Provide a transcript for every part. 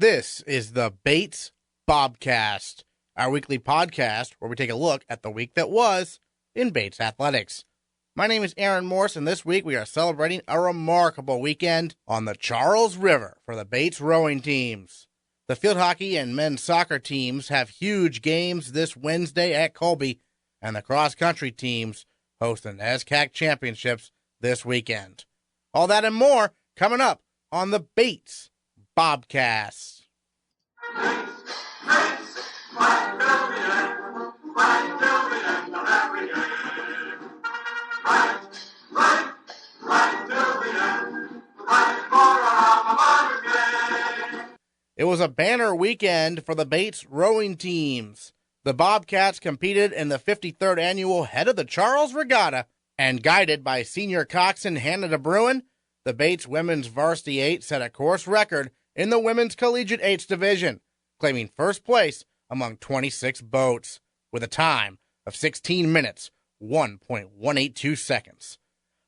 This is the Bates Bobcast, our weekly podcast where we take a look at the week that was in Bates athletics. My name is Aaron Morse, and this week we are celebrating a remarkable weekend on the Charles River for the Bates rowing teams. The field hockey and men's soccer teams have huge games this Wednesday at Colby, and the cross-country teams host the NESCAC Championships this weekend. All that and more coming up on the Bates Bobcast. It was a banner weekend for the Bates rowing teams. The Bobcats competed in the 53rd annual Head of the Charles Regatta, and guided by senior coxswain Hanna to Bruyn, the Bates women's Varsity 8 set a course record in the women's collegiate 8s division, claiming first place among 26 boats, with a time of 16 minutes, 1.182 seconds.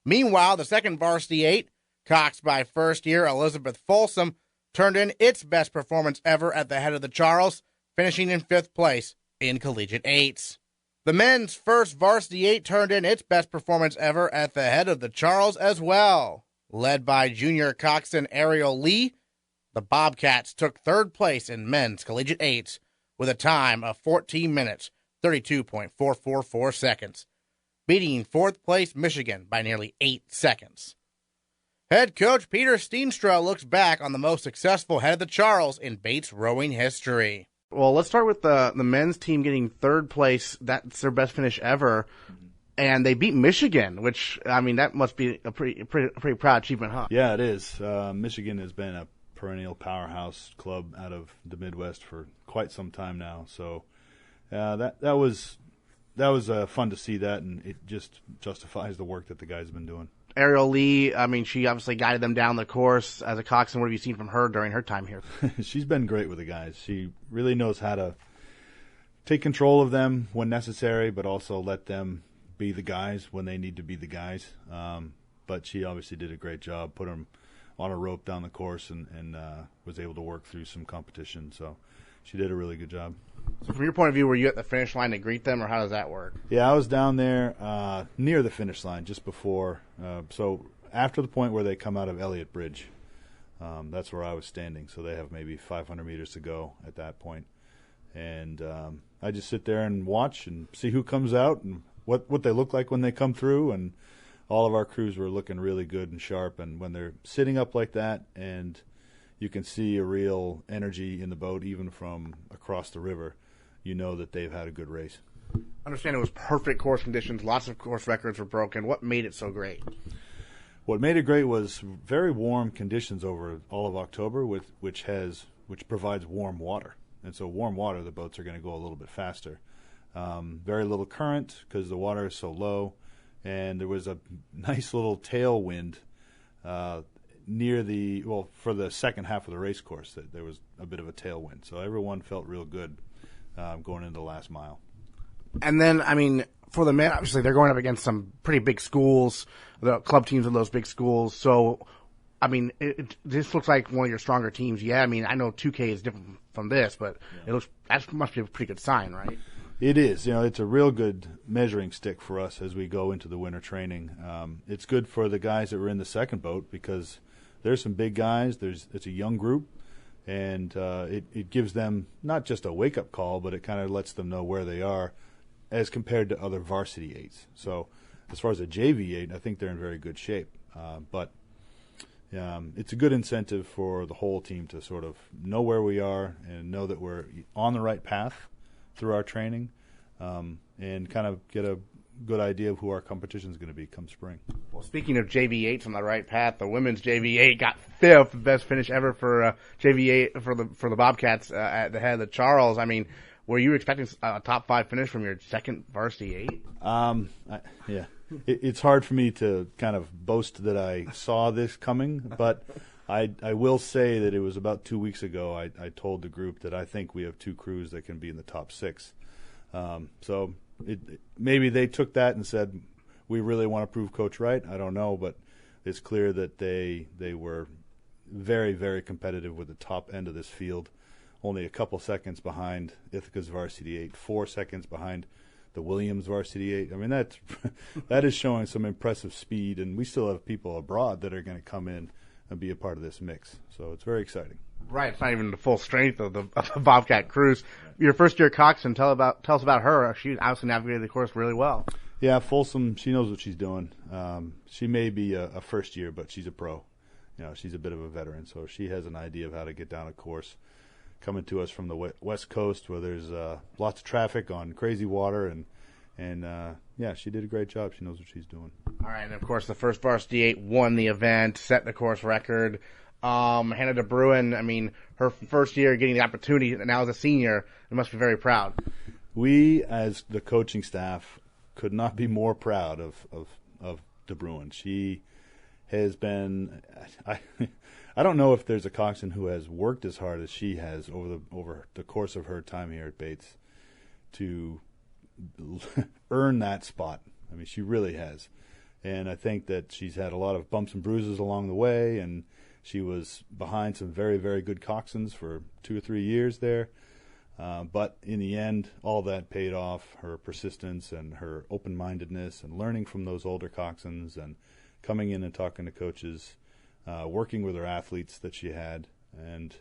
Meanwhile, the second Varsity 8, coxed by first-year Elizabeth Folsom, turned in its best performance ever at the Head of the Charles, finishing in 5th place in collegiate 8s. The men's first Varsity 8 turned in its best performance ever at the Head of the Charles as well. Led by junior coxswain Ariel, the Bobcats took 3rd place in men's collegiate 8s with a time of 14 minutes, 32.444 seconds, beating 4th place Michigan by nearly 8 seconds. Head coach Peter Steenstra looks back on the most successful Head of the Charles in Bates rowing history. Well, let's start with the men's team getting 3rd place. That's their best finish ever. And they beat Michigan, which, I mean, that must be a pretty proud achievement, huh? Yeah, it is. Michigan has been a perennial powerhouse club out of the Midwest for quite some time now. So that was fun to see that, and it just justifies the work that the guys have been doing. Ariel, I mean, she obviously guided them down the course as a coxswain. What have you seen from her during her time here? She's been great with the guys. She really knows how to take control of them when necessary, but also let them be the guys when they need to be the guys. But she obviously did a great job, put them on a rope down the course, and was able to work through some competition. So she did a really good job. So from your point of view, were you at the finish line to greet them, or how does that work? Yeah, I was down there near the finish line, just before. So after the point where they come out of Elliott Bridge, that's where I was standing. So they have maybe 500 meters to go at that point. And I just sit there and watch and see who comes out and what they look like when they come through. And all of our crews were looking really good and sharp. And when they're sitting up like that and you can see a real energy in the boat, even from across the river, you know that they've had a good race. I understand it was perfect course conditions. Lots of course records were broken. What made it so great? What made it great was very warm conditions over all of October, which provides warm water. And so warm water, the boats are going to go a little bit faster. Very little current because the water is so low. And there was a nice little tailwind for the second half of the race course, that there was a bit of a tailwind. So everyone felt real good going into the last mile. And then, I mean, for the men, obviously they're going up against some pretty big schools, the club teams of those big schools. So, I mean, this looks like one of your stronger teams. Yeah, I mean, I know 2K is different from this, but that must be a pretty good sign, right? It is. You know, it's a real good measuring stick for us as we go into the winter training. It's good for the guys that were in the second boat because there's some big guys. It's a young group, and it gives them not just a wake-up call, but it kind of lets them know where they are as compared to other varsity 8s. So as far as a JV 8, I think they're in very good shape. But it's a good incentive for the whole team to sort of know where we are and know that we're on the right path through our training, and kind of get a good idea of who our competition is going to be come spring. Well, speaking of JV8s on the right path, the women's JV8 got 5th, best finish ever for JV8 for the Bobcats at the Head of the Charles. I mean, were you expecting a top 5 finish from your second varsity 8? Yeah. It's hard for me to kind of boast that I saw this coming, but I will say that it was about 2 weeks ago I told the group that I think we have 2 crews that can be in the top 6. So maybe they took that and said, we really want to prove Coach right. I don't know, but it's clear that they were very, very competitive with the top end of this field. Only a couple seconds behind Ithaca's Varsity 8, 4 seconds behind the Williams Varsity 8. I mean, that is showing some impressive speed, and we still have people abroad that are going to come in and be a part of this mix. So it's very exciting. Right, it's not even the full strength of the Bobcat crews. Your first-year coxswain, tell us about her. She obviously navigated the course really well. Yeah, Folsom, she knows what she's doing. She may be a first year, but she's a pro. She's a bit of a veteran, so she has an idea of how to get down a course. Coming to us from the West Coast, where there's lots of traffic on crazy water, and yeah, she did a great job. She knows what she's doing. All right, and of course, the first Varsity 8 won the event, set the course record. Hanna de Bruyn, I mean, her first year getting the opportunity, and now as a senior, it must be very proud. We, as the coaching staff, could not be more proud of de Bruyn. She has been, I don't know if there's a coxswain who has worked as hard as she has over the course of her time here at Bates to earn that spot. I mean, she really has. And I think that she's had a lot of bumps and bruises along the way, and she was behind some very, very good coxswains for 2 or 3 years there. But in the end, all that paid off, her persistence and her open-mindedness and learning from those older coxswains and coming in and talking to coaches, working with her athletes that she had, and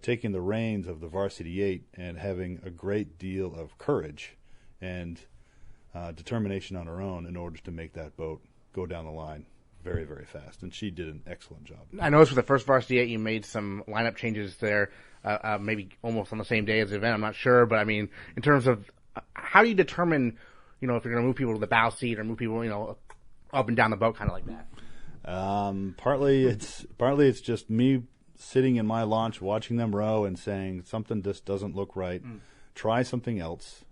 taking the reins of the Varsity 8 and having a great deal of courage and determination on her own in order to make that boat go down the line very, very fast. And she did an excellent job. I noticed with the first Varsity 8 you made some lineup changes there, maybe almost on the same day as the event. I'm not sure, but I mean, in terms of how do you determine, if you're going to move people to the bow seat or move people, up and down the boat, kind of like that? Partly it's just me sitting in my launch watching them row and saying something just doesn't look right. Try something else.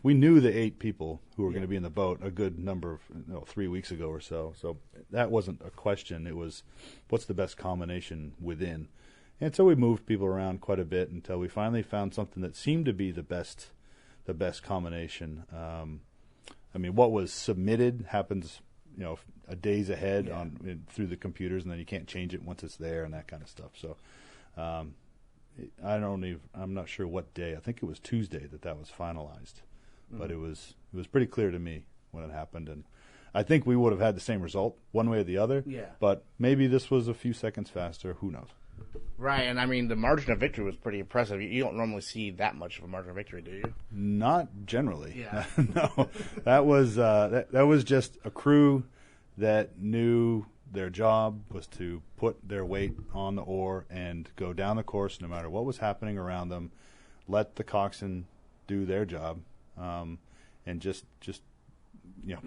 We knew the 8 people who were going to be in the boat a good number of 3 weeks ago or so. So that wasn't a question. It was what's the best combination within. And so we moved people around quite a bit until we finally found something that seemed to be the best combination. I mean, what was submitted happens, a days ahead through the computers, and then you can't change it once it's there and that kind of stuff. So I'm not sure what day. I think it was Tuesday that was finalized, but it was pretty clear to me when it happened, and I think we would have had the same result one way or the other. Yeah. But maybe this was a few seconds faster. Who knows? Right, and I mean the margin of victory was pretty impressive. You don't normally see that much of a margin of victory, do you? Not generally. Yeah. No, that was just a crew that knew their job was to put their weight on the oar and go down the course no matter what was happening around them. Let the coxswain do their job, and just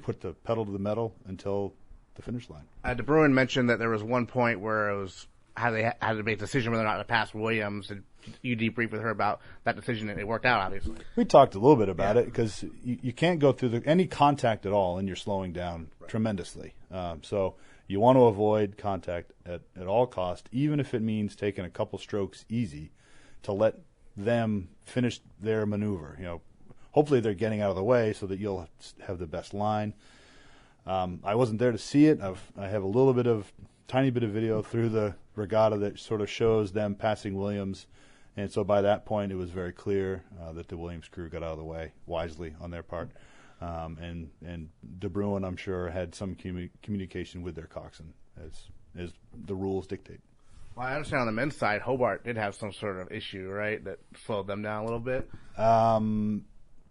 put the pedal to the metal until the finish line. De Bruyn mentioned that there was one point where it was how they had to make a decision whether or not to pass Williams. Did you debrief with her about that decision, and it worked out, obviously? We talked a little bit about it because you can't go through any contact at all, and you're slowing down tremendously. So you want to avoid contact at all cost, even if it means taking a couple strokes easy to let them finish their maneuver. Hopefully they're getting out of the way so that you'll have the best line. I wasn't there to see it. I have a tiny bit of video through the regatta that sort of shows them passing Williams, and so by that point it was very clear that the Williams crew got out of the way wisely on their part, and de Bruyn, I'm sure, had some communication with their coxswain as the rules dictate. Well, I understand on the men's side, Hobart did have some sort of issue, right, that slowed them down a little bit.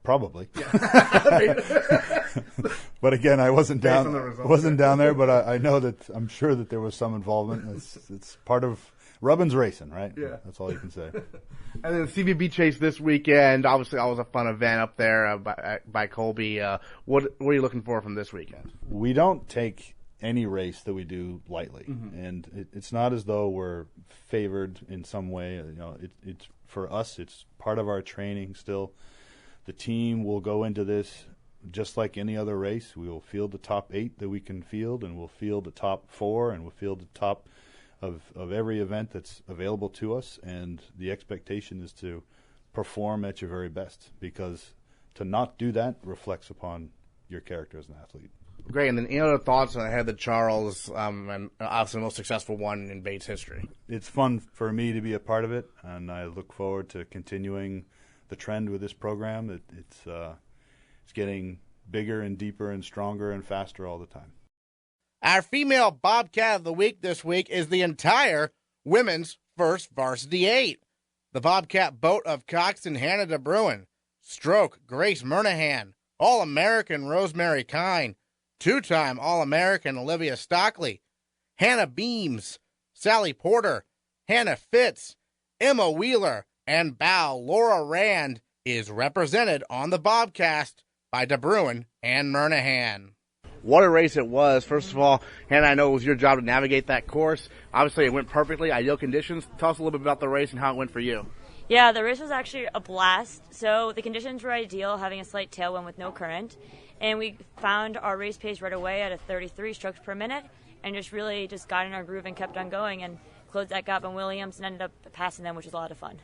Probably. Yeah. But again, I wasn't down there, but I know that I'm sure that there was some involvement. It's part of Rubbin's racing, right? Yeah. That's all you can say. And then CVB Chase this weekend, obviously always a fun event up there by Colby. What are you looking for from this weekend? We don't take any race that we do lightly, and it's not as though we're favored in some way. It's for us, it's part of our training still. The team will go into this just like any other race. We will field the top 8 that we can field, and we'll field the top 4, and we'll field the top of every event that's available to us. And the expectation is to perform at your very best, because to not do that reflects upon your character as an athlete. Great. And then any other thoughts on ahead of the Charles, and obviously the most successful one in Bates history? It's fun for me to be a part of it, and I look forward to continuing the trend with this program. It's getting bigger and deeper and stronger and faster all the time. Our female Bobcat of the week this week is the entire women's first Varsity 8. The Bobcat boat of Cox and Hanna de Bruyn, stroke Grace Murnaghan, All-American Rosemary Kine, two-time All-American Olivia Stockley, Hannah Beams, Sally Porter, Hannah Fitz, Emma Wheeler, and bow Laura Rand is represented on the Bobcast by de Bruyn and Murnaghan. What a race it was. First of all, Hannah, I know it was your job to navigate that course. Obviously, it went perfectly, ideal conditions. Tell us a little bit about the race and how it went for you. Yeah, the race was actually a blast. So the conditions were ideal, having a slight tailwind with no current. And we found our race pace right away at a 33 strokes per minute and just really just got in our groove and kept on going and closed that gap on Williams and ended up passing them, which was a lot of fun.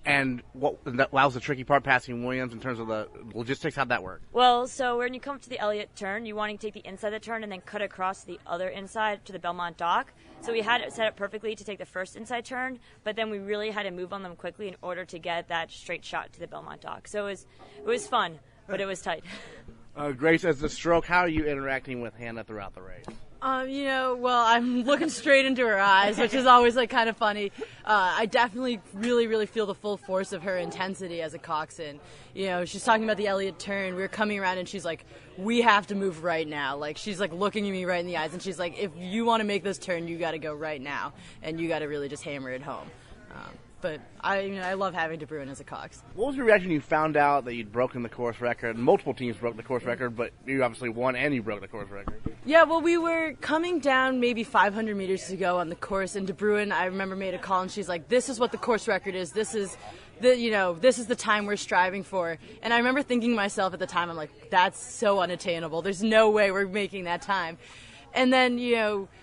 And that was the tricky part, passing Williams, in terms of the logistics? How'd that work? Well, so when you come to the Elliott turn, you want to take the inside of the turn and then cut across the other inside to the Belmont dock. So we had it set up perfectly to take the first inside turn, but then we really had to move on them quickly in order to get that straight shot to the Belmont dock. So it was fun, but it was tight. Grace, as the stroke, how are you interacting with Hannah throughout the race? I'm looking straight into her eyes, which is always kind of funny. I definitely really feel the full force of her intensity as a coxswain. She's talking about the Elliott turn. We were coming around and she's like, we have to move right now. She's looking at me right in the eyes and she's like, if you want to make this turn, you got to go right now and you got to really just hammer it home. But I love having de Bruyn as a cox. What was your reaction when you found out that you'd broken the course record? Multiple teams broke the course record, but you obviously won and you broke the course record. Yeah, well, we were coming down maybe 500 meters to go on the course, and de Bruyn, I remember, made a call, and she's like, this is what the course record is. This is the time we're striving for. And I remember thinking to myself at the time, I'm like, that's so unattainable. There's no way we're making that time. And then,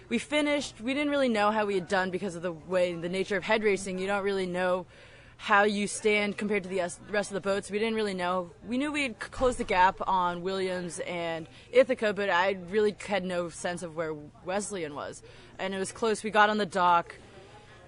we finished. We didn't really know how we had done because of the nature of head racing. You don't really know how you stand compared to the rest of the boats. We didn't really know. We knew we had closed the gap on Williams and Ithaca, but I really had no sense of where Wesleyan was. And it was close. We got on the dock,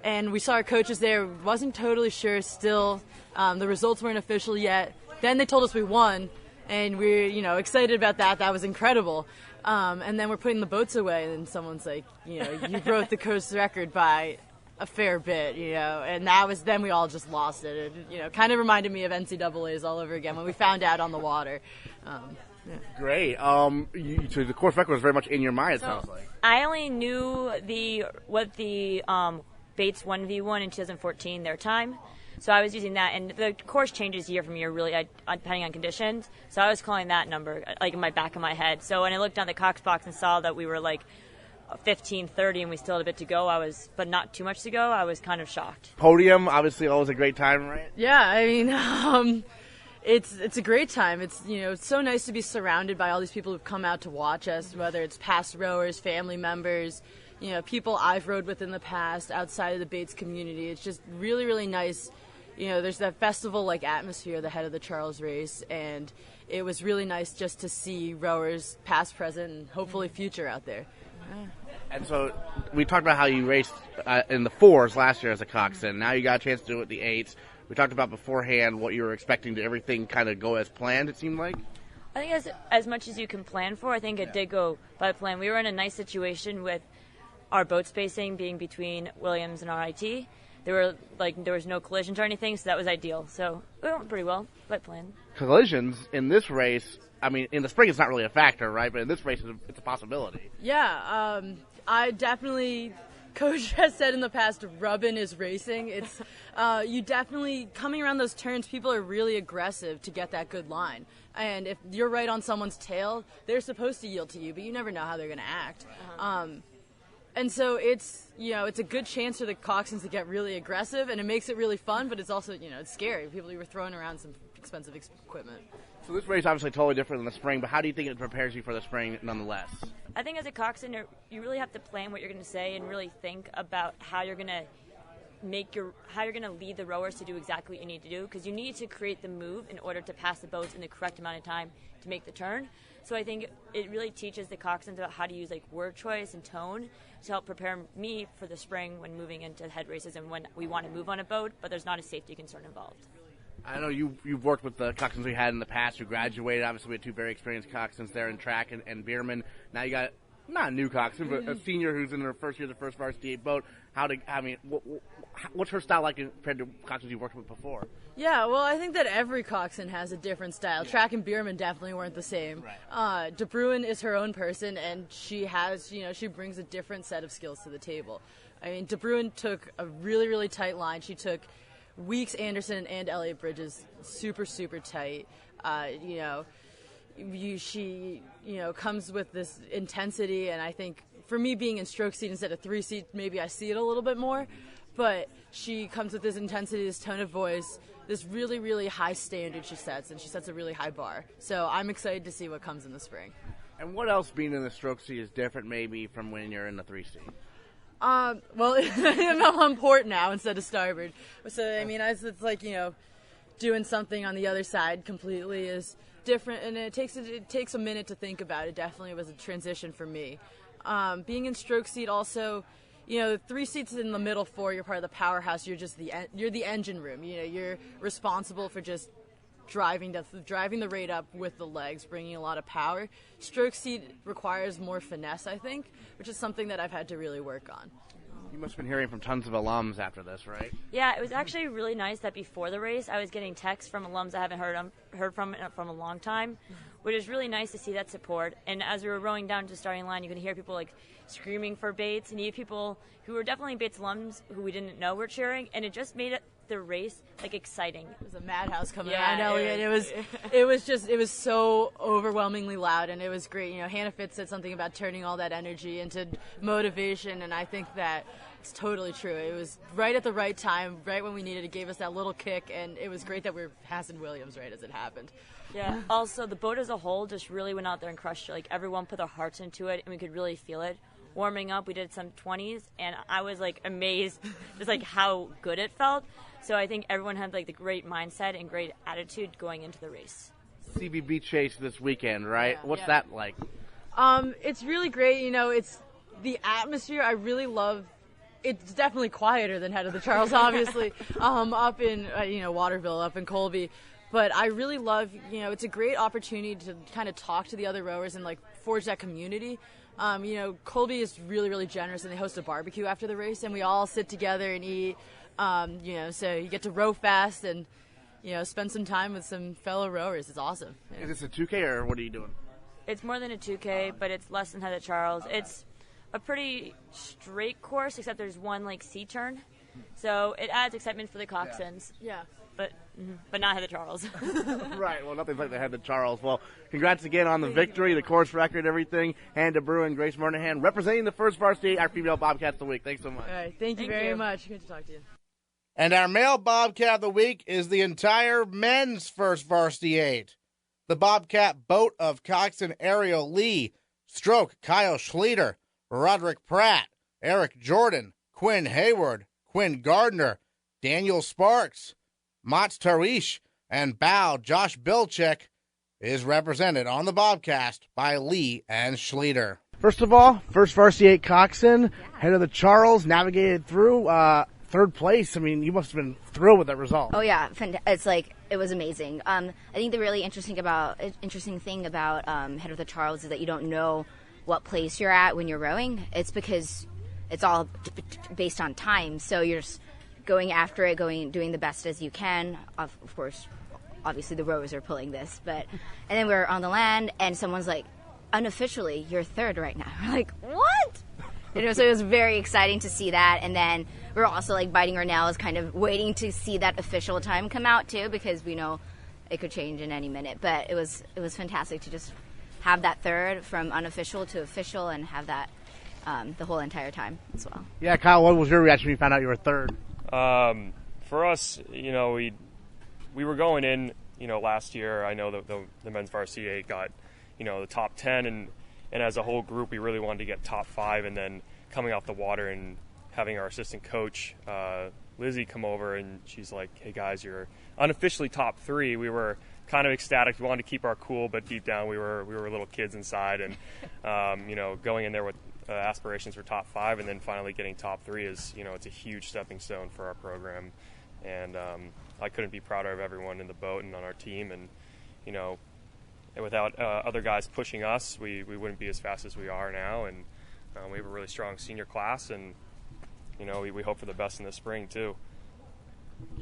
and we saw our coaches there. Wasn't totally sure still. The results weren't official yet. Then they told us we won, and we were, excited about that. That was incredible. And then we're putting the boats away, and someone's like, you broke the coast record by a fair bit, and then we all just lost it. It, kind of reminded me of NCAAs all over again when we found out on the water. Yeah. Great. So the course record was very much in your mind, it sounds like. I only knew what the Bates 1v1 in 2014, their time. So I was using that, and the course changes year from year, really, depending on conditions. So I was calling that number, in my back of my head. So when I looked down the Cox box and saw that we were 15:30 and we still had a bit to go, but not too much to go, I was kind of shocked. Podium, obviously, always a great time, right? Yeah, it's a great time. It's so nice to be surrounded by all these people who've come out to watch us, whether it's past rowers, family members, people I've rowed with in the past outside of the Bates community. It's just really, really nice. There's that festival-like atmosphere, the head of the Charles race, and it was really nice just to see rowers past, present, and hopefully future out there. Yeah. And so we talked about how you raced in the 4s last year as a coxswain. Now you got a chance to do it with the 8s. We talked about beforehand what you were expecting to everything kind of go as planned, it seemed like. I think as much as you can plan for, I think it did go by plan. We were in a nice situation with our boat spacing being between Williams and RIT. There was no collisions or anything, so that was ideal. So it went pretty well, by plan. Collisions in this race, in the spring it's not really a factor, right? But in this race it's a possibility. Yeah, I definitely, Coach has said in the past, rubbin is racing. It's you definitely, coming around those turns, people are really aggressive to get that good line. And if you're right on someone's tail, they're supposed to yield to you, but you never know how they're going to act. Uh-huh. And so it's a good chance for the coxswains to get really aggressive, and it makes it really fun, but it's also, it's scary. People were throwing around some expensive equipment. So this race is obviously totally different than the spring, but how do you think it prepares you for the spring nonetheless? I think as a coxswain, you really have to plan what you're going to say and really think about how you're going to how you're going to lead the rowers to do exactly what you need to do, because you need to create the move in order to pass the boats in the correct amount of time to make the turn. So I think it really teaches the coxswains about how to use like word choice and tone to help prepare me for the spring when moving into head races and when we want to move on a boat, but there's not a safety concern involved. I know you've worked with the coxswains we had in the past who graduated. Obviously, we had 2 very experienced coxswains there in track and Bierman. Now you got not a new coxswain, but a senior who's in her first year of the first Varsity boat. What's her style like compared to coxswains you've worked with before? Yeah, well, I think that every coxswain has a different style. Yeah. Track and Bierman definitely weren't the same. Right. Bruyn is her own person, and she has, she brings a different set of skills to the table. I mean, Bruyn took a really, really tight line. She took Weeks, Anderson, and Elliott Bridges super, super tight. She comes with this intensity, and I think for me being in stroke seat instead of 3 seat, maybe I see it a little bit more. But she comes with this intensity, this tone of voice, this really, really high standard she sets, and she sets a really high bar. So I'm excited to see what comes in the spring. And what else being in the stroke seat is different maybe from when you're in the 3 seat? Well, I'm on port now instead of starboard. So, I mean, it's like, doing something on the other side completely is different, and it takes a minute to think about it. Definitely was a transition for me. Being in stroke seat also, 3 seats in the middle 4, you're part of the powerhouse. You're just you're the engine room. You're responsible for just driving the rate up with the legs, bringing a lot of power. Stroke seat requires more finesse, I think, which is something that I've had to really work on. You must have been hearing from tons of alums after this, right? Yeah, it was actually really nice that before the race I was getting texts from alums I haven't heard from a long time, which is really nice to see that support. And as we were rowing down to the starting line, you could hear people like screaming for Bates, and you had people who were definitely Bates alums who we didn't know were cheering, and it just made the race like exciting. It was a madhouse coming around Elliott. It was so overwhelmingly loud, and it was great. Hanna Fitz said something about turning all that energy into motivation, and I think that it's totally true. It was right at the right time, right when we needed it. Gave us that little kick, and it was great that we were passing Williams right as it happened. Yeah. Also, the boat as a whole just really went out there and crushed it. Like, everyone put their hearts into it, and we could really feel it. Warming up, we did some 20s, and I was like amazed just like how good it felt. So I think everyone had like the great mindset and great attitude going into the race. CBB Chase this weekend, right? Yeah. What's that like? It's really great. It's the atmosphere I really love. It's definitely quieter than Head of the Charles, obviously, up in Waterville, up in Colby. But I really love, it's a great opportunity to kind of talk to the other rowers and like forge that community. Colby is really, really generous, and they host a barbecue after the race, and we all sit together and eat. So you get to row fast and, spend some time with some fellow rowers. It's awesome. Yeah. Is this a 2K or what are you doing? It's more than a 2K, but it's less than Head of Charles. It's a pretty straight course, except there's one like C turn, so it adds excitement for the coxswains. Yeah. But not Head of Charles. Right. Well, nothing's like the Head of Charles. Well, congrats again on the victory, the course record, everything. Hanna, Bruyn, Grace Murnaghan representing the first Varsity, our female Bobcats of the week. Thanks so much. All right. Thank you very much. Good to talk to you. And our male Bobcat of the week is the entire men's first Varsity 8. The Bobcat boat of coxswain Ariel Lee, stroke Kyle Schlueter, Roderick Pratt, Eric Jordan, Quinn Hayward, Quinn Gardner, Daniel Sparks, Mats Tarish, and bow Josh Bilchek is represented on the Bobcast by Lee and Schlueter. First of all, first Varsity 8 coxswain, Head of the Charles, navigated through third place. I mean, you must have been thrilled with that result. Oh yeah, it's like it was amazing. I think the really interesting thing about Head of the Charles is that you don't know what place you're at when you're rowing. It's because it's all based on time, so you're just going after it, doing the best as you can. Of course, obviously the rowers are pulling this, and then we're on the land, and someone's like, unofficially, you're third right now. We're like, what? So it was very exciting to see that, and then we're also like biting our nails, kind of waiting to see that official time come out too, because we know it could change in any minute. But it was fantastic to just have that third from unofficial to official, and have that the whole entire time as well. Yeah, Kyle, what was your reaction when you found out you were third? For us, we were going in, last year. I know the men's Varsity 8 got, the top 10, and as a whole group, we really wanted to get top 5, and then coming off the water and having our assistant coach, Lizzie come over, and she's like, "Hey guys, you're unofficially top 3." We were kind of ecstatic. We wanted to keep our cool, but deep down we were little kids inside, and going in there with aspirations for top 5, and then finally getting top 3 is, it's a huge stepping stone for our program, and I couldn't be prouder of everyone in the boat and on our team, and without other guys pushing us, we wouldn't be as fast as we are now, and we have a really strong senior class, and we hope for the best in the spring too.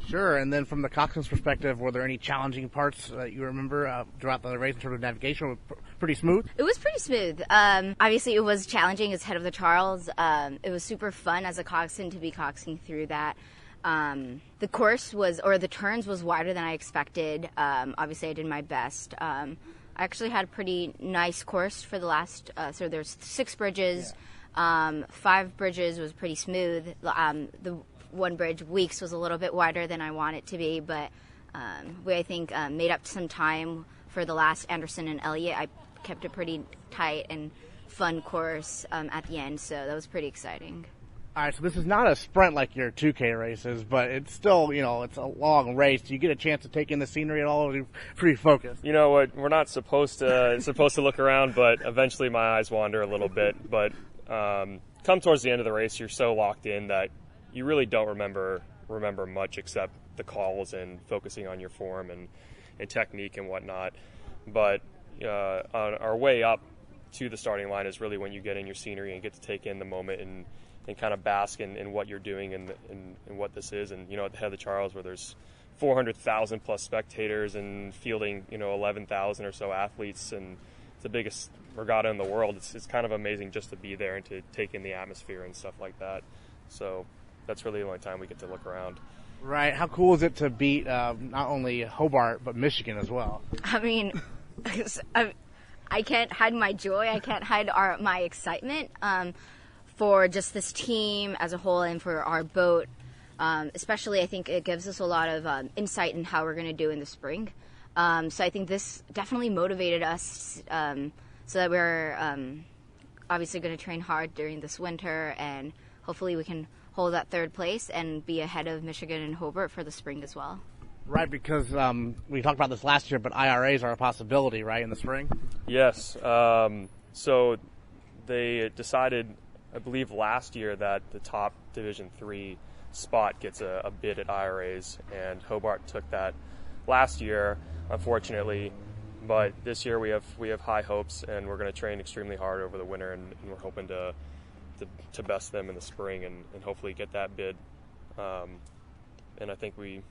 Sure, and then from the coxswain's perspective, were there any challenging parts that you remember throughout the race in terms of navigation? Was pretty smooth? It was pretty smooth. Obviously, it was challenging as head of the Charles. It was super fun as a coxswain to be coxing through that. The course the turns was wider than I expected. Obviously, I did my best. I actually had a pretty nice course for the last, so there's 6 bridges. 5 bridges was pretty smooth. The one bridge, Weeks, was a little bit wider than I want it to be, but we, I think, made up some time for the last Anderson and Elliott. I kept a pretty tight and fun course at the end, so that was pretty exciting. All right, so this is not a sprint like your 2K races, but it's still, it's a long race. Do you get a chance to take in the scenery at all, or are you pretty focused? You know what? We're not supposed to look around, but eventually my eyes wander a little bit. But come towards the end of the race, you're so locked in that you really don't remember much except the calls and focusing on your form and technique and whatnot. But on our way up to the starting line is really when you get in your scenery and get to take in the moment and kind of bask in what you're doing and what this is. And, at the head of the Charles, where there's 400,000 plus spectators and fielding, 11,000 or so athletes, and it's the biggest regatta in the world. It's kind of amazing just to be there and to take in the atmosphere and stuff like that. So that's really the only time we get to look around. Right. How cool is it to beat not only Hobart, but Michigan as well? I mean, I can't hide my joy. I can't hide my excitement for just this team as a whole and for our boat. Especially, I think it gives us a lot of insight in how we're going to do in the spring. So I think this definitely motivated us so that we're obviously going to train hard during this winter, and hopefully we can hold that 3rd place and be ahead of Michigan and Hobart for the spring as well. Right, because we talked about this last year, but IRAs are a possibility, right, in the spring? Yes. So they decided, I believe, last year that the top Division III spot gets a bid at IRAs, and Hobart took that last year, unfortunately. But this year we have high hopes, and we're going to train extremely hard over the winter, and we're hoping to best them in the spring and hopefully get that bid. And I think we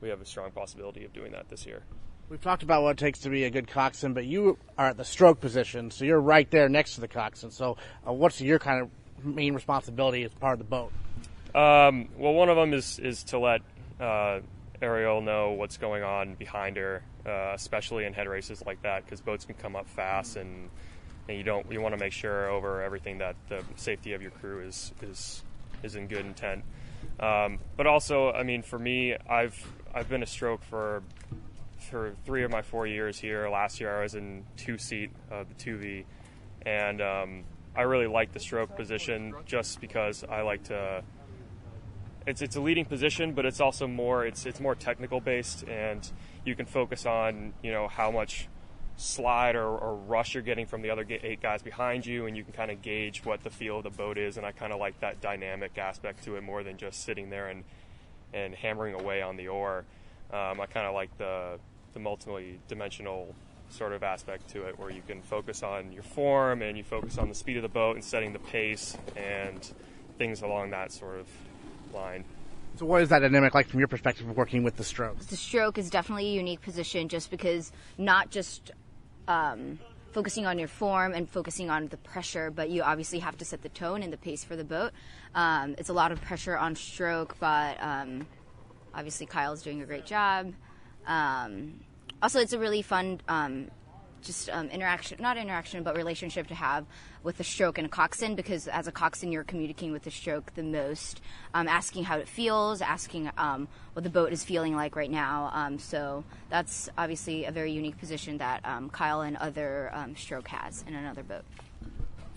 have a strong possibility of doing that this year. We've talked about what it takes to be a good coxswain, but you are at the stroke position, so you're right there next to the coxswain. So what's your kind of main responsibility as part of the boat? Well, one of them is to let Ariel know what's going on behind her, especially in head races like that, because boats can come up fast, and you want to make sure over everything that the safety of your crew is in good intent. But also, I mean, for me, I've been a stroke for 3 of my 4 years here. Last year I was in 2-seat of the 2V, and I really like the stroke position just because I like to. It's a leading position, but it's also more technical based, and you can focus on how much slide or rush you're getting from the other 8 guys behind you, and you can kind of gauge what the feel of the boat is. And I kind of like that dynamic aspect to it more than just sitting there and hammering away on the oar. I kind of like the multi-dimensional sort of aspect to it, where you can focus on your form and you focus on the speed of the boat and setting the pace and things along that sort of line. So what is that dynamic like from your perspective of working with the stroke? The stroke is definitely a unique position just because not just focusing on your form and focusing on the pressure, but you obviously have to set the tone and the pace for the boat. It's a lot of pressure on stroke, but obviously Kyle's doing a great job. Also, it's a really fun relationship to have with the stroke and a coxswain, because as a coxswain you're communicating with the stroke the most, asking how it feels, asking what the boat is feeling like right now. So that's obviously a very unique position that Kyle and other stroke has in another boat.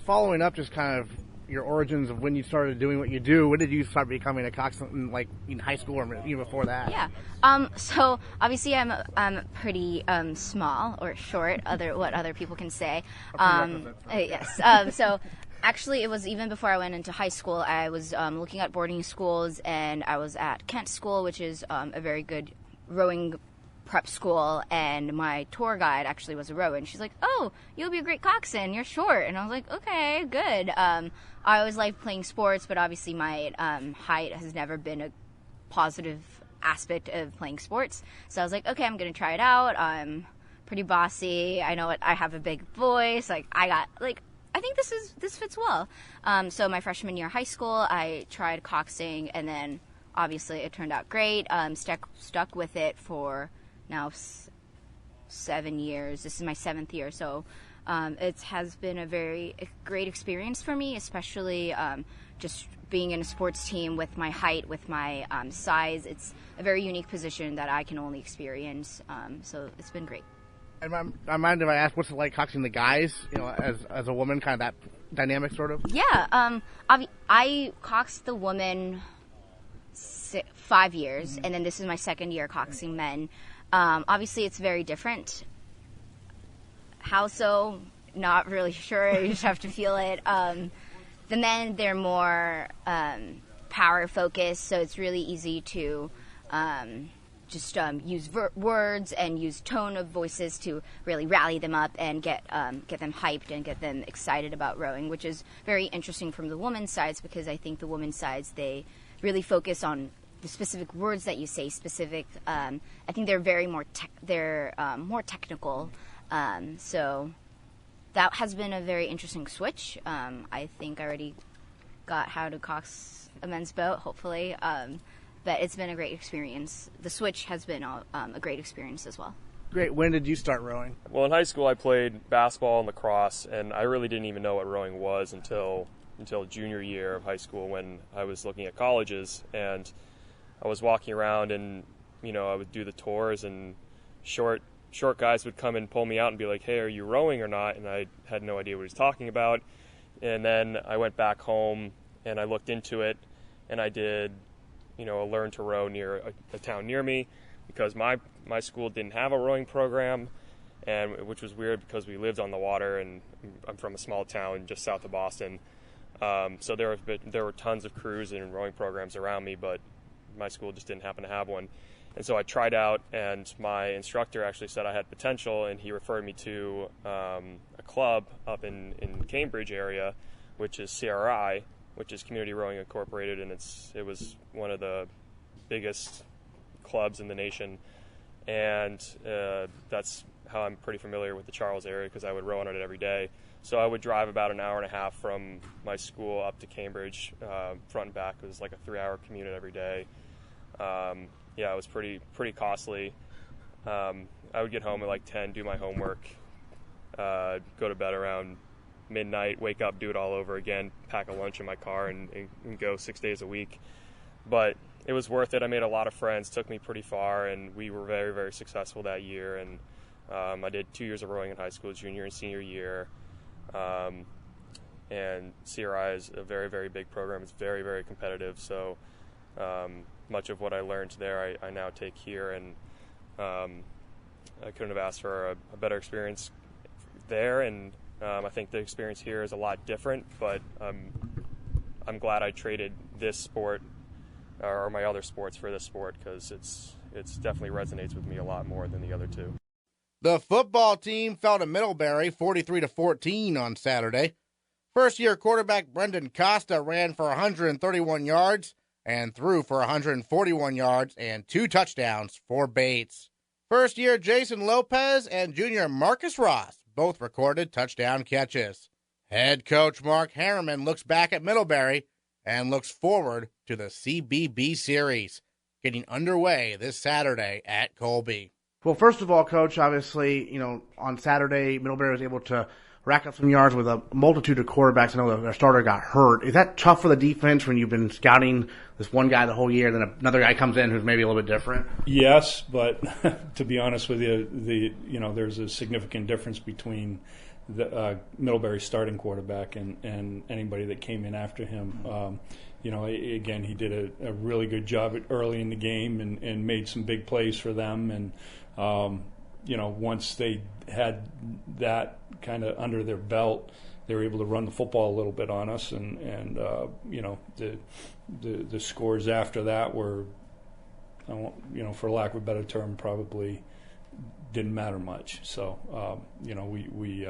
Following up, just kind of your origins of when you started doing what you do. When did you start becoming a coxswain, like in high school or even before that? Yeah. So obviously I'm pretty small or short, what other people can say. Yes. So actually, it was even before I went into high school. I was looking at boarding schools, and I was at Kent School, which is a very good rowing prep school, and my tour guide actually was a rower, and she's like, "Oh, you'll be a great coxswain. You're short." And I was like, "Okay, good." I always liked playing sports, but obviously my height has never been a positive aspect of playing sports. So I was like, "Okay, I'm gonna try it out. I'm pretty bossy. I know I have a big voice. I think this fits well." So my freshman year of high school, I tried coxing, and then obviously it turned out great. Stuck with it for now 7 years. This is my 7th year, so it has been a very great experience for me, especially just being in a sports team with my height, with my size. It's a very unique position that I can only experience, so it's been great. I mind if I ask, what's it like coxing the guys, as a woman, kind of that dynamic sort of? Yeah, I coxed the women 5 years, and then this is my 2nd year coxing men. Obviously, it's very different. How so? Not really sure. You just have to feel it. The men, they're more power focused, so it's really easy to just use words and use tone of voices to really rally them up and get them hyped and get them excited about rowing, which is very interesting from the women's sides, because I think the women's sides, they really focus on the specific words that you say, I think they're very more technical. So that has been a very interesting switch. I think I already got how to cox a men's boat, hopefully. But it's been a great experience. The switch has been a great experience as well. Great. When did you start rowing? Well, in high school I played basketball and lacrosse, and I really didn't even know what rowing was until junior year of high school, when I was looking at colleges, and I was walking around, and I would do the tours, and short guys would come and pull me out and be like, "Hey, are you rowing or not?" And I had no idea what he was talking about. And then I went back home and I looked into it, and I did a learn to row near a town near me, because my school didn't have a rowing program, and which was weird because we lived on the water, and I'm from a small town just south of Boston. So there were tons of crews and rowing programs around me, but my school just didn't happen to have one. And so I tried out, and my instructor actually said I had potential, and he referred me to a club up in Cambridge area, which is CRI, which is Community Rowing Incorporated, and it was one of the biggest clubs in the nation. And that's how I'm pretty familiar with the Charles area, because I would row on it every day. So I would drive about an hour and a half from my school up to Cambridge, front and back. It was like a 3-hour commute every day. It was pretty costly. I would get home at like 10, do my homework, go to bed around midnight, wake up, do it all over again, pack a lunch in my car, and go 6 days a week. But it was worth it. I made a lot of friends, took me pretty far, and we were very, very successful that year. And I did 2 years of rowing in high school, junior and senior year. And CRI is a very, very big program. It's very, very competitive. So much of what I learned there I now take here, and I couldn't have asked for a better experience there. And I think the experience here is a lot different, but I'm glad I traded this sport or my other sports for this sport, because it's definitely resonates with me a lot more than the other two. The football team fell to Middlebury 43-14 on Saturday. First-year quarterback Brendan Costa ran for 131 yards and threw for 141 yards and 2 touchdowns for Bates. First-year Jason Lopez and junior Marcus Ross both recorded touchdown catches. Head coach Mark Harriman looks back at Middlebury and looks forward to the CBB series, getting underway this Saturday at Colby. Well, first of all, Coach, obviously, on Saturday, Middlebury was able to rack up some yards with a multitude of quarterbacks. I know their starter got hurt. Is that tough for the defense when you've been scouting this one guy the whole year, then another guy comes in who's maybe a little bit different? Yes, but to be honest with you, there's a significant difference between Middlebury's starting quarterback and anybody that came in after him. Again, he did a really good job early in the game and made some big plays for them. And, once they had that kind of under their belt, they were able to run the football a little bit on us. And the scores after that were, for lack of a better term, probably didn't matter much. So, we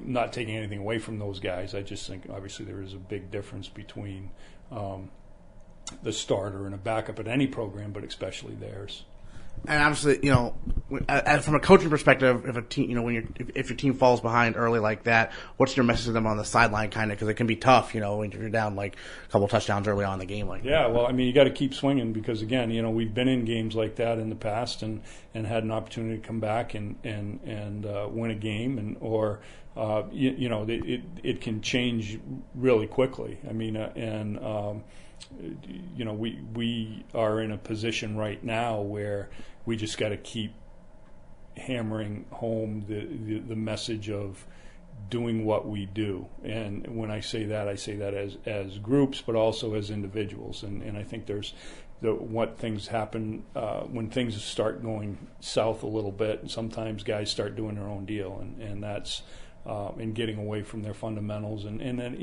not taking anything away from those guys. I just think obviously there is a big difference between the starter and a backup at any program, but especially theirs. And obviously, from a coaching perspective, if a team, if your team falls behind early like that, what's your message to them on the sideline, kind of, because it can be tough, when you're down like a couple touchdowns early on in the game, like. Yeah, well, you got to keep swinging because again, we've been in games like that in the past and had an opportunity to come back and win a game it can change really quickly. We are in a position right now where we just got to keep hammering home the message of doing what we do. And when I say that as groups, but also as individuals. And I think there's what things happen when things start going south a little bit. And sometimes guys start doing their own deal, and that's and getting away from their fundamentals, and then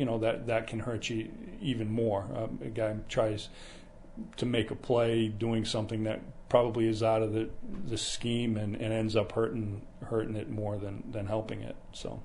that can hurt you even more. A guy tries to make a play doing something that probably is out of the scheme and ends up hurting it more than helping it. So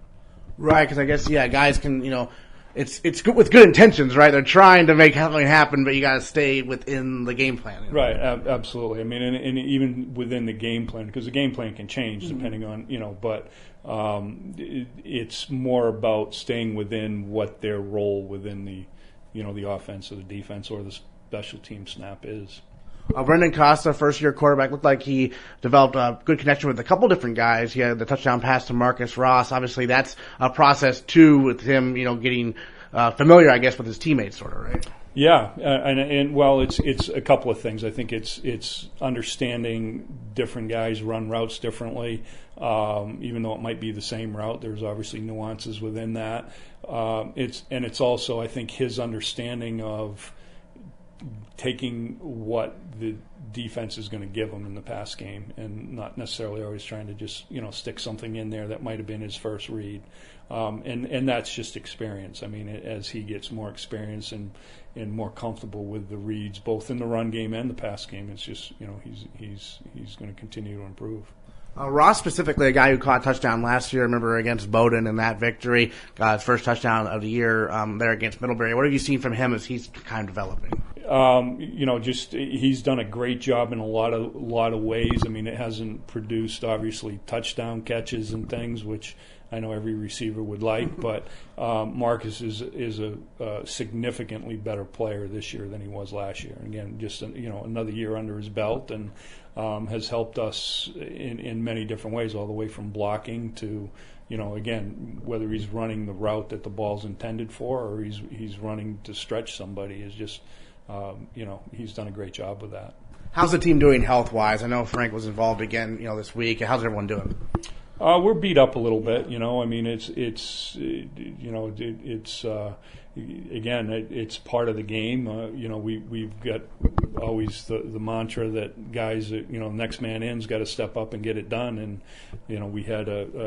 right, because I guess guys can it's good with good intentions, right? They're trying to make something happen, but you got to stay within the game plan. Right, absolutely. And even within the game plan, because the game plan can change depending on but it's more about staying within what their role within the the offense or the defense or the special team snap is. Brendan Costa, first-year quarterback, looked like he developed a good connection with a couple different guys. He had the touchdown pass to Marcus Ross. Obviously, that's a process, too, with him, getting familiar, I guess, with his teammates, sort of, right? Yeah, and it's a couple of things. I think it's understanding different guys run routes differently, even though it might be the same route. There's obviously nuances within that. It's also, I think, his understanding of taking what the defense is going to give him in the pass game and not necessarily always trying to just stick something in there that might have been his first read, and that's just experience. As he gets more experience and more comfortable with the reads both in the run game and the pass game, it's just he's going to continue to improve. Ross specifically, a guy who caught a touchdown last year, I remember against Bowdoin in that victory, got his first touchdown of the year there against Middlebury. What have you seen from him as he's kind of developing? Just he's done a great job in a lot of ways. It hasn't produced obviously touchdown catches and things, which I know every receiver would like, but Marcus is a significantly better player this year than he was last year. And again, just another year under his belt, and has helped us in many different ways, all the way from blocking to again, whether he's running the route that the ball's intended for or he's running to stretch somebody, is just he's done a great job with that. How's the team doing health-wise? I know Frank was involved again, this week. How's everyone doing? We're beat up a little bit, it's part of the game. We've got always the mantra that guys, next man in's got to step up and get it done. And we had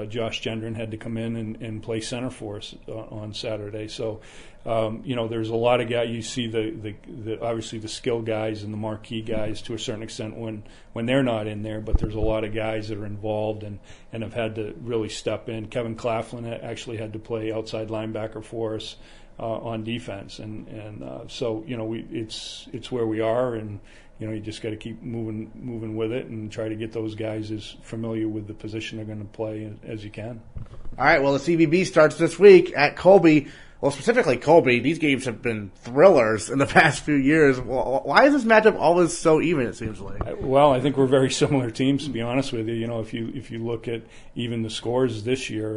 Josh Gendron had to come in and play center for us on Saturday. So there's a lot of guys. You see the obviously the skill guys and the marquee guys to a certain extent when they're not in there, but there's a lot of guys that are involved and have had to really step in. Kevin Claflin actually had to play outside linebacker for us on defense, so it's where we are, and you just got to keep moving with it and try to get those guys as familiar with the position they're going to play as you can. All right, well, the CBB starts this week at Colby. Well, specifically Colby, these games have been thrillers in the past few years. Well, why is this matchup always so even, it seems like? Well, I think we're very similar teams, to be honest with you. You know, if you look at even the scores this year,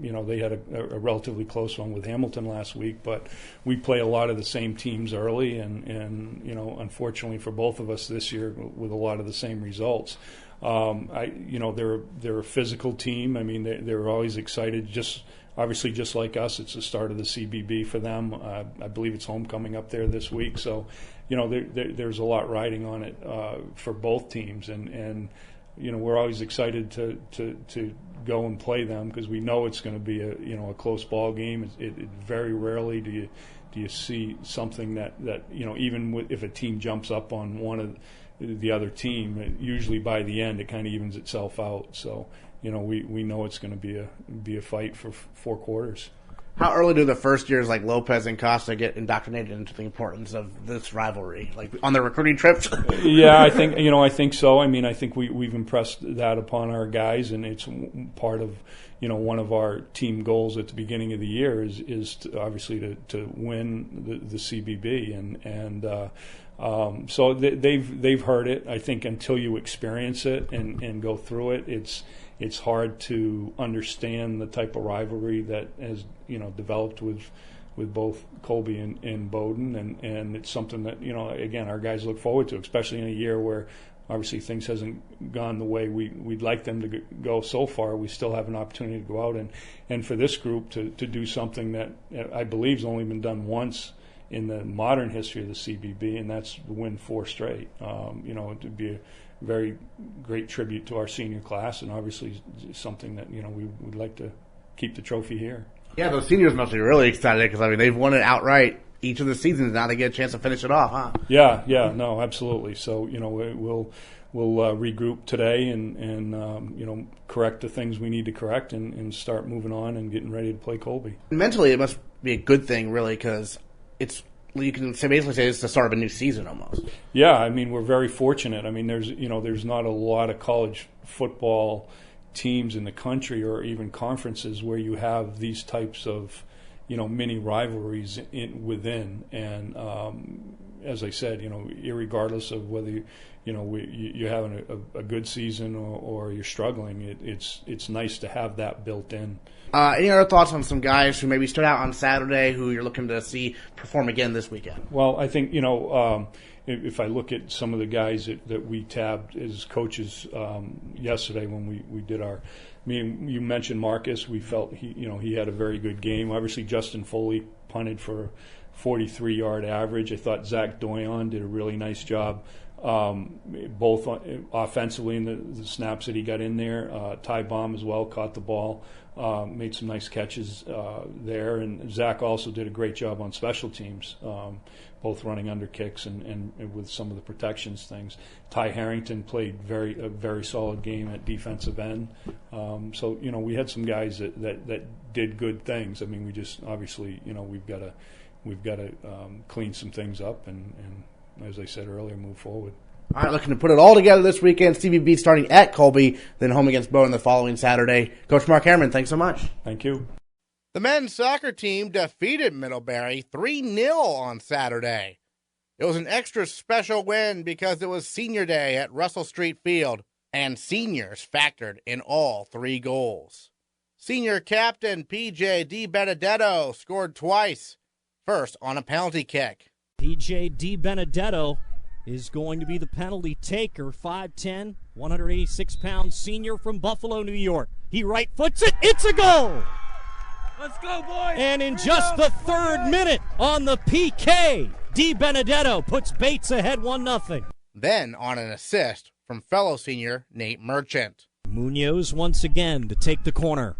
you know, they had a relatively close one with Hamilton last week, but we play a lot of the same teams early, and you know, unfortunately for both of us this year, with a lot of the same results. You know, they're a physical team. I mean, they're always excited. Obviously, just like us, it's the start of the CBB for them. I believe it's homecoming up there this week, so you know, there's a lot riding on it for both teams, and you know, we're always excited to go and play them because we know it's going to be a close ball game. It very rarely do you see something that you know, even if a team jumps up on one of the other team, usually by the end it kind of evens itself out. So you know, we know it's going to be a fight for 4 quarters. How early do the first years like Lopez and Costa get indoctrinated into the importance of this rivalry, like on their recruiting trips? Yeah, I think so. I mean, I think we've impressed that upon our guys, and it's part of, you know, one of our team goals at the beginning of the year is to, obviously to win the CBB, and so they've heard it. I think until you experience it and go through it, it's hard to understand the type of rivalry that has, you know, developed with both Colby and Bowdoin, and it's something that, you know, again, our guys look forward to, especially in a year where obviously things hasn't gone the way we'd like them to go so far. We still have an opportunity to go out and for this group to do something that I believe has only been done once in the modern history of the CBB, and that's win 4 straight. You know, it would be a very great tribute to our senior class, and obviously something that, you know, we would like to keep the trophy here. Yeah, those seniors must be really excited because, I mean, they've won it outright each of the seasons. Now they get a chance to finish it off, huh? Yeah, no, absolutely. So, you know, we'll regroup today and you know, correct the things we need to correct and start moving on and getting ready to play Colby. Mentally, it must be a good thing, really, because you can basically say it's the start of a new season almost. Yeah, I mean, we're very fortunate. I mean, there's not a lot of college football teams in the country or even conferences where you have these types of, you know, mini rivalries within. And as I said, you know, irregardless of whether you're having a good season or you're struggling, it's nice to have that built in. Any other thoughts on some guys who maybe stood out on Saturday who you're looking to see perform again this weekend? Well, I think, you know, if I look at some of the guys that we tabbed as coaches yesterday when we did our, I mean, you mentioned Marcus. We felt he had a very good game. Obviously, Justin Foley punted for 43-yard average. I thought Zach Doyon did a really nice job, both offensively in the snaps that he got in there. Ty Baum as well caught the ball, made some nice catches there, and Zach also did a great job on special teams, both running under kicks and with some of the protections things. Ty Harrington played a very solid game at defensive end. So, you know, we had some guys that did good things. I mean, we just obviously, you know, we've got to clean some things up and as I said earlier, move forward. All right, looking to put it all together this weekend. CBB starting at Colby, then home against Bowdoin the following Saturday. Coach Mark Harriman, thanks so much. Thank you. The men's soccer team defeated Middlebury 3-0 on Saturday. It was an extra special win because it was senior day at Russell Street Field, and seniors factored in all 3 goals. Senior captain P.J. DiBenedetto scored twice, first on a penalty kick. P.J. DiBenedetto is going to be the penalty taker. 5'10", 186-pound senior from Buffalo, New York. He right foots it. It's a goal! Let's go, boys! And in just the 3rd minute on the PK, DiBenedetto puts Bates ahead 1-0. Then on an assist from fellow senior Nate Merchant. Munoz once again to take the corner.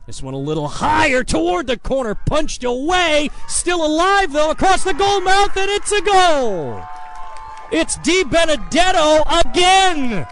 This one a little higher toward the corner, punched away, still alive though, across the goal mouth, and it's a goal! It's DiBenedetto again!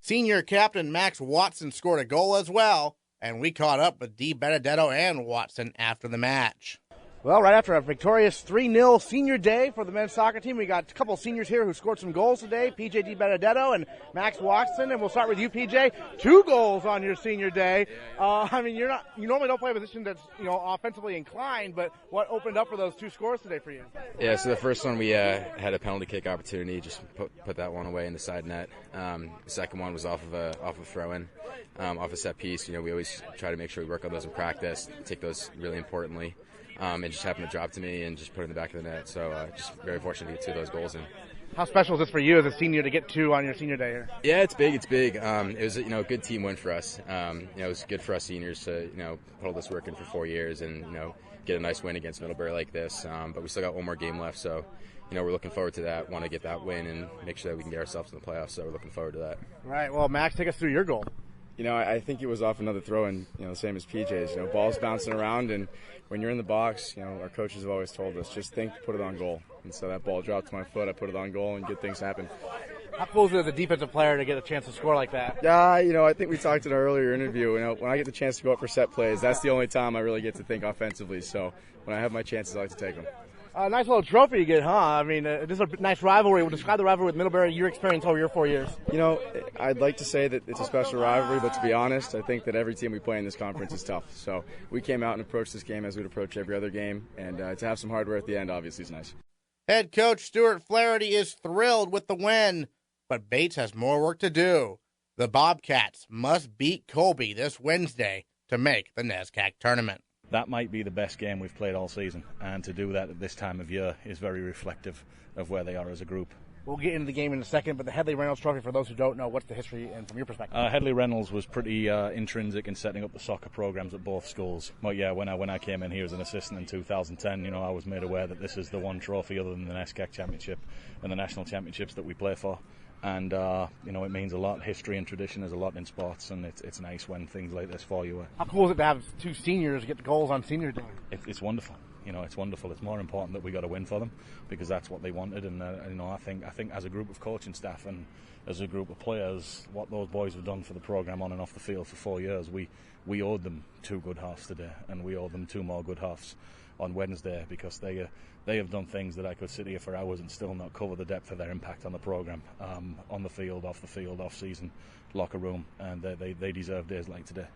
Senior captain Max Watson scored a goal as well, and we caught up with DiBenedetto and Watson after the match. Well, right after a victorious 3-0 senior day for the men's soccer team, we got a couple of seniors here who scored some goals today, PJ DiBenedetto and Max Watson, and we'll start with you, PJ. 2 goals on your senior day. You normally don't play a position that's, offensively inclined, but what opened up for those 2 scores today for you? Yeah, so the first one we had a penalty kick opportunity, just put that one away in the side net. The second one was off of a throw-in, off a set piece. We always try to make sure we work on those in practice, take those really importantly. It just happened to drop to me and just put it in the back of the net. So just very fortunate to get 2 of those goals in. How special is this for you as a senior to get 2 on your senior day here? Yeah, it's big. It was a good team win for us. It was good for us seniors to put all this work in for 4 years and get a nice win against Middlebury like this. But we still got 1 more game left, so we're looking forward to that. Want to get that win and make sure that we can get ourselves in the playoffs. So we're looking forward to that. All right. Well, Max, take us through your goal. I think it was off another throw-in, the same as PJ's. Balls bouncing around, and when you're in the box, our coaches have always told us, just put it on goal. And so that ball dropped to my foot, I put it on goal, and good things happen. How cool is it as a defensive player to get a chance to score like that? Yeah, I think we talked in our earlier interview. When I get the chance to go up for set plays, that's the only time I really get to think offensively. So when I have my chances, I like to take them. Nice little trophy you get, huh? This is a nice rivalry. We'll describe the rivalry with Middlebury, your experience over your 4 years. I'd like to say that it's a special rivalry, but to be honest, I think that every team we play in this conference is tough. So we came out and approached this game as we'd approach every other game, and to have some hardware at the end obviously is nice. Head coach Stewart Flaherty is thrilled with the win, but Bates has more work to do. The Bobcats must beat Colby this Wednesday to make the NESCAC tournament. That might be the best game we've played all season, and to do that at this time of year is very reflective of where they are as a group. We'll get into the game in a second, but the Headley Reynolds Trophy, for those who don't know, what's the history and from your perspective? Headley Reynolds was pretty intrinsic in setting up the soccer programs at both schools. But yeah, when I came in here as an assistant in 2010, I was made aware that this is the one trophy other than the NESCAC Championship and the national championships that we play for. And, it means a lot. History and tradition is a lot in sports, and it's nice when things like this fall your way. How cool is it to have 2 seniors get the goals on senior day? It's wonderful. It's wonderful. It's more important that we got a win for them because that's what they wanted. And, I think as a group of coaching staff and as a group of players, what those boys have done for the program on and off the field for 4 years, we owed them 2 good halves today, and we owe them 2 more good halves on Wednesday because they have done things that I could sit here for hours and still not cover the depth of their impact on the program, on the field, off season, locker room, and they deserve days like today.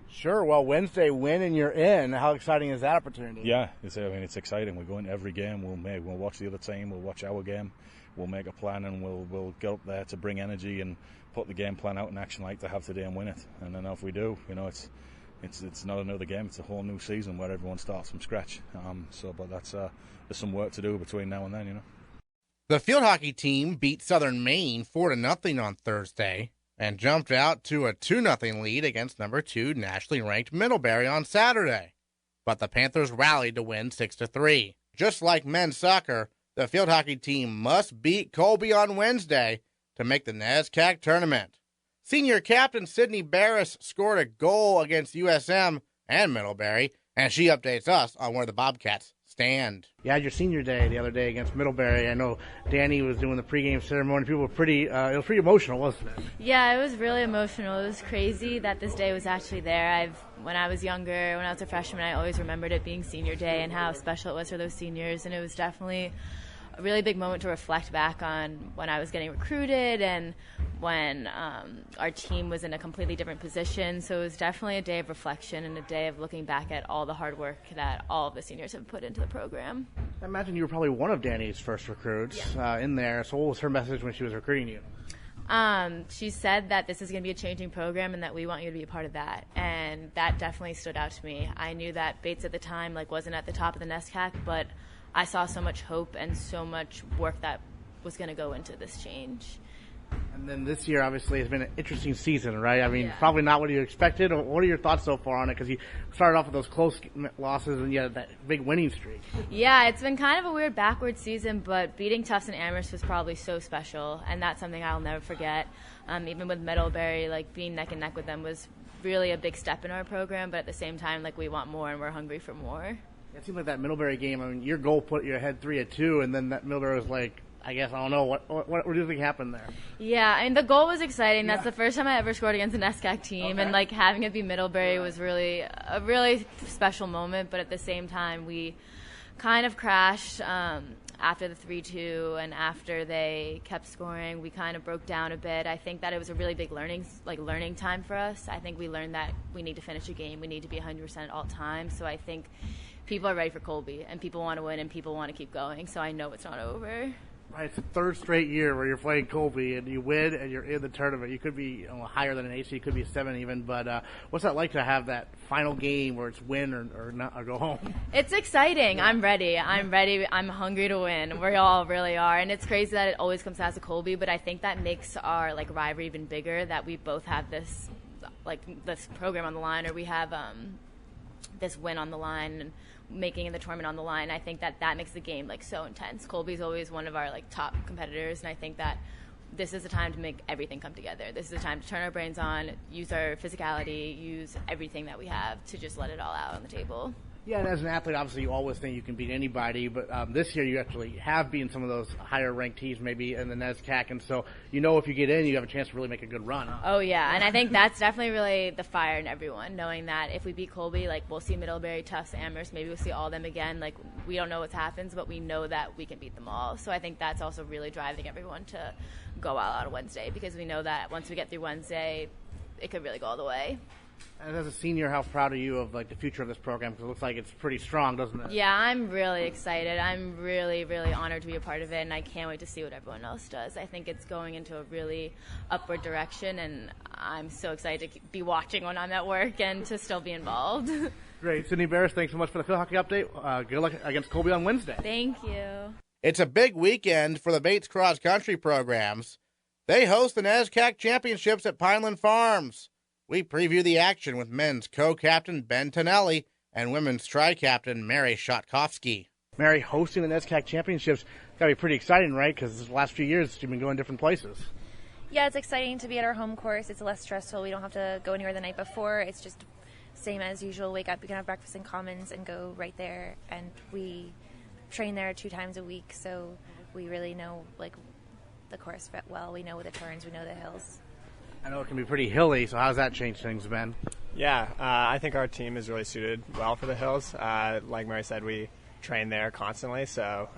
Sure. Well, Wednesday win and you're in. How exciting is that opportunity? Yeah, it's exciting. We go into every game. We'll watch the other team. We'll watch our game. We'll make a plan and we'll get up there to bring energy and put the game plan out in action like to have today and win it. And then if we do, it's not another game. It's a whole new season where everyone starts from scratch. But that's there's some work to do between now and then. The field hockey team beat Southern Maine 4-0 on Thursday and jumped out to a 2-0 lead against number 2 nationally ranked Middlebury on Saturday. But the Panthers rallied to win 6-3. Just like men's soccer, the field hockey team must beat Colby on Wednesday to make the NESCAC tournament. Senior captain Sydney Beres scored a goal against USM and Middlebury, and she updates us on where the Bobcats stand. You had your senior day the other day against Middlebury. I know Danny was doing the pregame ceremony. People were it was pretty emotional, wasn't it? Yeah, it was really emotional. It was crazy that this day was actually there. When I was younger, when I was a freshman, I always remembered it being senior day and how special it was for those seniors, and it was definitely a really big moment to reflect back on when I was getting recruited and when our team was in a completely different position. So it was definitely a day of reflection and a day of looking back at all the hard work that all of the seniors have put into the program. I imagine you were probably one of Danny's first recruits in there. So what was her message when she was recruiting you? She said that this is going to be a changing program and that we want you to be a part of that. And that definitely stood out to me. I knew that Bates at the time wasn't at the top of the NESCAC, but I saw so much hope and so much work that was going to go into this change. And then this year, obviously, has been an interesting season, right? Probably not what you expected. What are your thoughts so far on it? Because you started off with those close losses and you had that big winning streak. Yeah, it's been kind of a weird backward season, but beating Tufts and Amherst was probably so special, and that's something I'll never forget. Even with Middlebury, being neck and neck with them was really a big step in our program, but at the same time, we want more and we're hungry for more. It seemed like that Middlebury game, your goal put you ahead 3-2, and then that Middlebury was I guess, I don't know, what do you think happened there? Yeah, the goal was exciting. That's the first time I ever scored against a NESCAC team, and having it be Middlebury was really a really special moment, but at the same time, we kind of crashed after the 3-2, and after they kept scoring, we kind of broke down a bit. I think that it was a really big learning time for us. I think we learned that we need to finish a game. We need to be 100% at all times. So I think people are ready for Colby, and people want to win, and people want to keep going. So I know it's not over. Right, it's the third straight year where you're playing Colby and you win and you're in the tournament. You could be higher than an 8 seed, you could be a 7 even. But what's that like to have that final game where it's win or not or go home? It's exciting. Yeah. I'm ready. I'm hungry to win. We all really are, and it's crazy that it always comes down to Colby. But I think that makes our rivalry even bigger. That we both have this program on the line, or we have this win on the line. And making the tournament on the line, I think that makes the game so intense. Colby's always one of our top competitors, and I think that this is the time to make everything come together. This is the time to turn our brains on, use our physicality, use everything that we have to just let it all out on the table. Yeah, and as an athlete, obviously you always think you can beat anybody, but this year you actually have beaten some of those higher-ranked teams maybe in the NESCAC, and so if you get in, you have a chance to really make a good run. Huh? Oh, yeah, and I think that's definitely really the fire in everyone, knowing that if we beat Colby, we'll see Middlebury, Tufts, Amherst, maybe we'll see all of them again. We don't know what happens, but we know that we can beat them all. So I think that's also really driving everyone to go all out on Wednesday, because we know that once we get through Wednesday, it could really go all the way. And as a senior, how proud are you of the future of this program? Because it looks like it's pretty strong, doesn't it? Yeah, I'm really excited. I'm really, really honored to be a part of it, and I can't wait to see what everyone else does. I think it's going into a really upward direction, and I'm so excited to be watching when I'm at work and to still be involved. Great. Sydney Beres, thanks so much for the field hockey update. Good luck against Colby on Wednesday. Thank you. It's a big weekend for the Bates Cross Country programs. They host the NESCAC Championships at Pineland Farms. We preview the action with men's co-captain Ben Tonelli and women's tri-captain Mary Szatkowski. Mary, hosting the NESCAC Championships, got to be pretty exciting, right? Because the last few years you've been going different places. Yeah, it's exciting to be at our home course. It's less stressful. We don't have to go anywhere the night before. It's just same as usual. Wake up, we can have breakfast in Commons and go right there. And we train there 2 times a week, so we really know the course well. We know the turns, we know the hills. I know it can be pretty hilly, so how does that change things, Ben? Yeah, I think our team is really suited well for the hills. Like Mary said, we train there constantly, so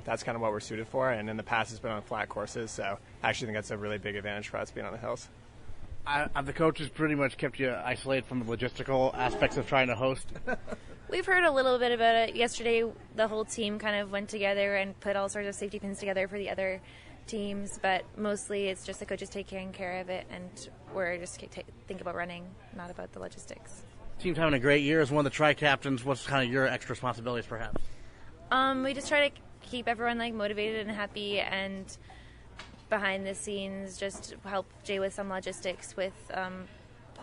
that's kind of what we're suited for. And in the past, it's been on flat courses, so I actually think that's a really big advantage for us being on the hills. Have the coaches pretty much kept you isolated from the logistical aspects of trying to host? We've heard a little bit about it. Yesterday, the whole team kind of went together and put all sorts of safety pins together for the other teams, but mostly it's just the coaches taking care of it, and we're just think about running, not about the logistics. Team's having a great year. As one of the tri-captains, what's kind of your extra responsibilities, perhaps? We just try to keep everyone motivated and happy, and behind the scenes just help Jay with some logistics with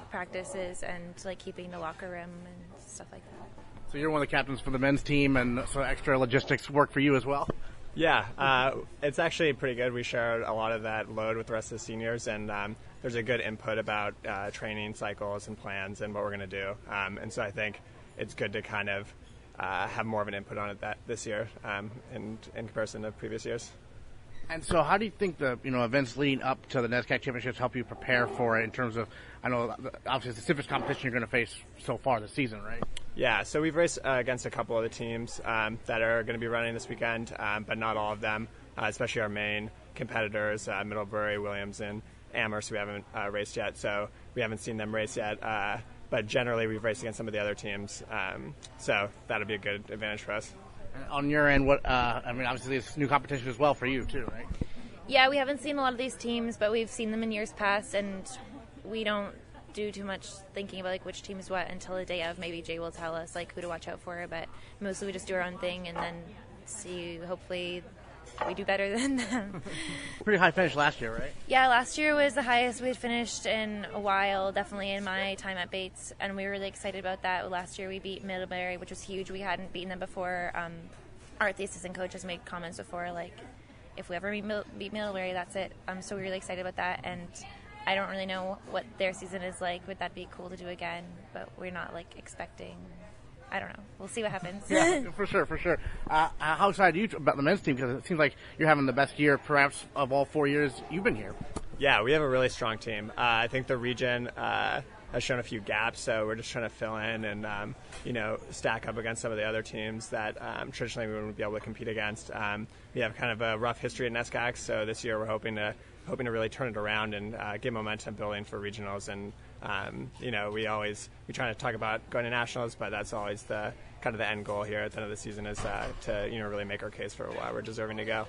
practices and keeping the locker room and stuff like that. So you're one of the captains for the men's team, and so extra logistics work for you as well? Yeah, it's actually pretty good. We share a lot of that load with the rest of the seniors, and there's a good input about training cycles and plans and what we're going to do. And so I think it's good to kind of have more of an input on it this year in comparison to previous years. And so how do you think the events leading up to the NESCAC Championships help you prepare for it in terms of, I know obviously it's the stiffest competition you're going to face so far this season, right? Yeah, so we've raced against a couple of the teams that are going to be running this weekend, but not all of them, especially our main competitors, Middlebury, Williams, and Amherst. We haven't raced yet, so we haven't seen them race yet. But generally, we've raced against some of the other teams, so that'll be a good advantage for us. On your end, obviously it's new competition as well for you too, right? Yeah, we haven't seen a lot of these teams, but we've seen them in years past, and we don't do too much thinking about which team is what until the day of. Maybe Jay will tell us who to watch out for, but mostly we just do our own thing and then see, hopefully we do better than them. Pretty high finish last year, right? Yeah, last year was the highest we'd finished in a while, definitely in my time at Bates, and we were really excited about that. Last year we beat Middlebury, which was huge. We hadn't beaten them before. Our assistant coach has made comments before, if we ever beat Middlebury, that's it. So we're really excited about that, and I don't really know what their season is like. Would that be cool to do again? But we're not expecting. I don't know. We'll see what happens. Yeah, for sure. How excited are you about the men's team? Because it seems like you're having the best year, perhaps, of all 4 years you've been here. Yeah, we have a really strong team. I think the region has shown a few gaps, so we're just trying to fill in and stack up against some of the other teams that traditionally we wouldn't be able to compete against. We have kind of a rough history at NESCAC, so this year we're hoping to really turn it around and get momentum building for regionals. And we try to talk about going to nationals, but that's always the kind of the end goal here at the end of the season is to really make our case for why we're deserving to go.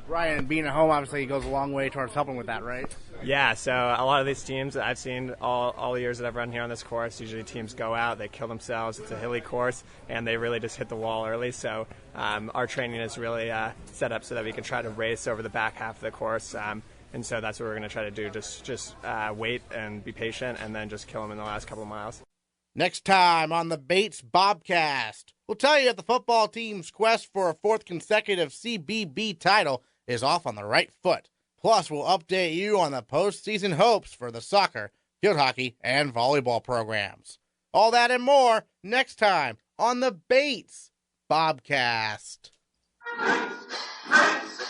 Ryan, being at home obviously goes a long way towards helping with that, right? Yeah, so a lot of these teams that I've seen all the years that I've run here on this course, usually teams go out, they kill themselves, it's a hilly course, and they really just hit the wall early. So our training is really set up so that we can try to race over the back half of the course. And so that's what we're going to try to do, just wait and be patient and then just kill them in the last couple of miles. Next time on the Bates Bobcast, we'll tell you if the football team's quest for a 4th consecutive CBB title is off on the right foot. Plus, we'll update you on the postseason hopes for the soccer, field hockey, and volleyball programs. All that and more next time on the Bates Bobcast. Bates,